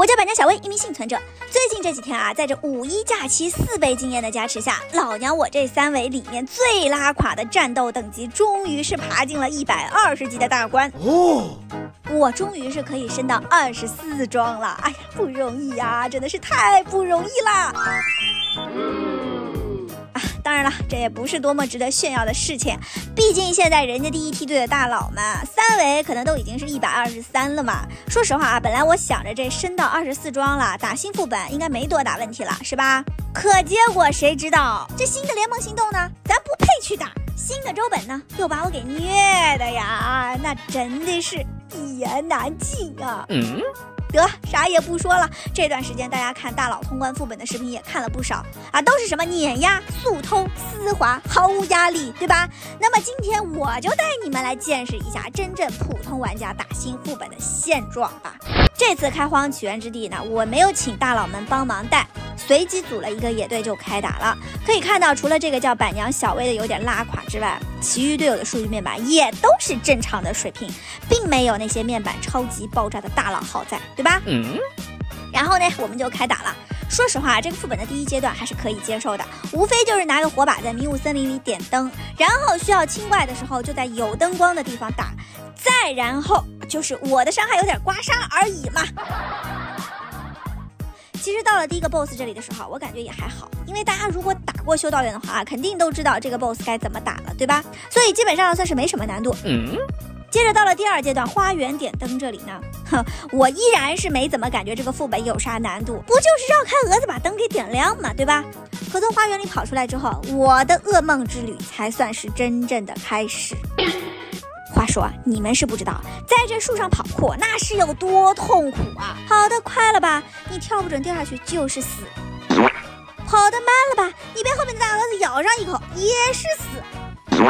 我叫板娘小薇，一名幸存者。最近这几天啊，在这5·1假期4倍经验的加持下，老娘我这3尾里面最拉垮的战斗等级，终于是爬进了120级的大关。我终于是可以升到24装了。哎呀，不容易呀，真的是太不容易啦！当然了，这也不是多么值得炫耀的事情，毕竟现在人家第一梯队的大佬们3尾可能都已经是123了嘛。说实话啊，本来我想着这升到24装了，打新副本应该没多大问题了，是吧？可结果谁知道这新的联盟行动呢，咱不配去打，新的周本呢又把我给虐的呀，那真的是一言难尽啊。得，啥也不说了，这段时间大家看大佬通关副本的视频也看了不少啊，都是什么碾压、速通、丝滑，毫无压力，对吧？那么今天我就带你们来见识一下真正普通玩家打新副本的现状吧。这次开荒起源之地呢，我没有请大佬们帮忙带，随机组了一个野队就开打了。可以看到，除了这个叫板娘小薇的有点拉垮之外，其余队友的数据面板也都是正常的水平，并没有那些面板超级爆炸的大佬好在，对吧？然后呢，我们就开打了。说实话，这个副本的第一阶段还是可以接受的，无非就是拿个火把在迷雾森林里点灯，然后需要清怪的时候就在有灯光的地方打，再然后就是我的伤害有点刮痧而已嘛。其实到了第一个 boss 这里的时候，我感觉也还好，因为大家如果打过修道院的话，肯定都知道这个 boss 该怎么打了，对吧？所以基本上算是没什么难度。接着到了第2阶段花园点灯这里呢，我依然是没怎么感觉这个副本有啥难度，不就是绕开蛾子把灯给点亮嘛，对吧？可从花园里跑出来之后，我的噩梦之旅才算是真正的开始。话说你们是不知道，在这树上跑酷那是有多痛苦啊！跑得快了吧，你跳不准掉下去就是死；跑得慢了吧，你被后面的大蛾子咬上一口也是死。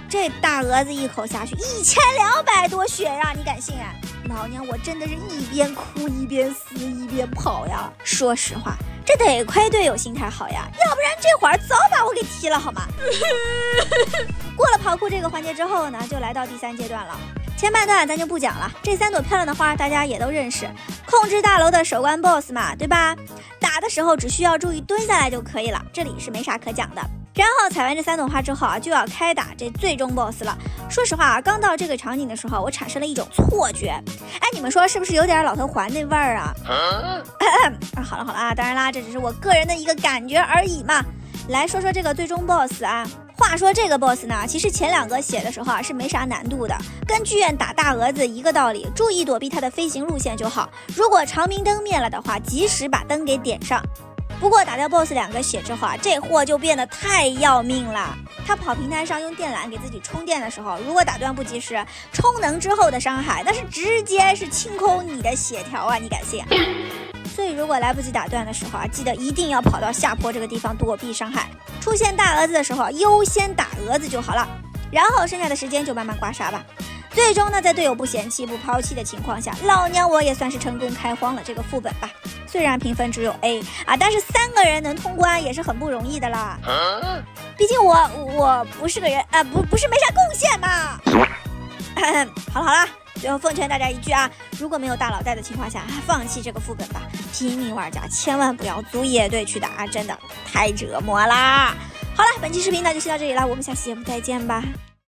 这大蛾子一口下去1200多血呀，你敢信啊？老娘我真的是一边哭一边死一边跑呀。说实话，这得亏队友心态好呀，要不然这会儿早把我给踢了好吗？过了跑酷这个环节之后呢，就来到第3阶段了。前半段咱就不讲了，这3朵漂亮的花大家也都认识，控制大楼的守关 BOSS 嘛，对吧？打的时候只需要注意蹲下来就可以了，这里是没啥可讲的。然后采完这3朵花之后啊，就要开打这最终 BOSS 了。说实话啊，刚到这个场景的时候，我产生了一种错觉，哎，你们说是不是有点老头环那味儿啊？好了啊，当然啦，这只是我个人的一个感觉而已嘛。来说说这个最终 BOSS 啊。话说这个 BOSS 呢，其实前2个写的时候啊是没啥难度的，跟剧院打大蛾子一个道理，注意躲避它的飞行路线就好。如果长明灯灭了的话，及时把灯给点上。不过打掉 BOSS 2个血之后啊，这货就变得太要命了。他跑平台上用电缆给自己充电的时候，如果打断不及时，充能之后的伤害那是直接是清空你的血条啊，你敢信？所以如果来不及打断的时候啊，记得一定要跑到下坡这个地方躲避伤害。出现大蛾子的时候，优先打蛾子就好了，然后剩下的时间就慢慢刮痧吧。最终呢，在队友不嫌弃不抛弃的情况下，老娘我也算是成功开荒了这个副本吧。虽然评分只有 A 啊，但是3个人能通关也是很不容易的啦。毕竟我不是个人啊，不是没啥贡献嘛。好了，最后奉劝大家一句啊，如果没有大佬带的情况下，放弃这个副本吧。拼命玩家千万不要组野队去打，真的太折磨啦。好了，本期视频呢就先到这里了，我们下期节目再见吧。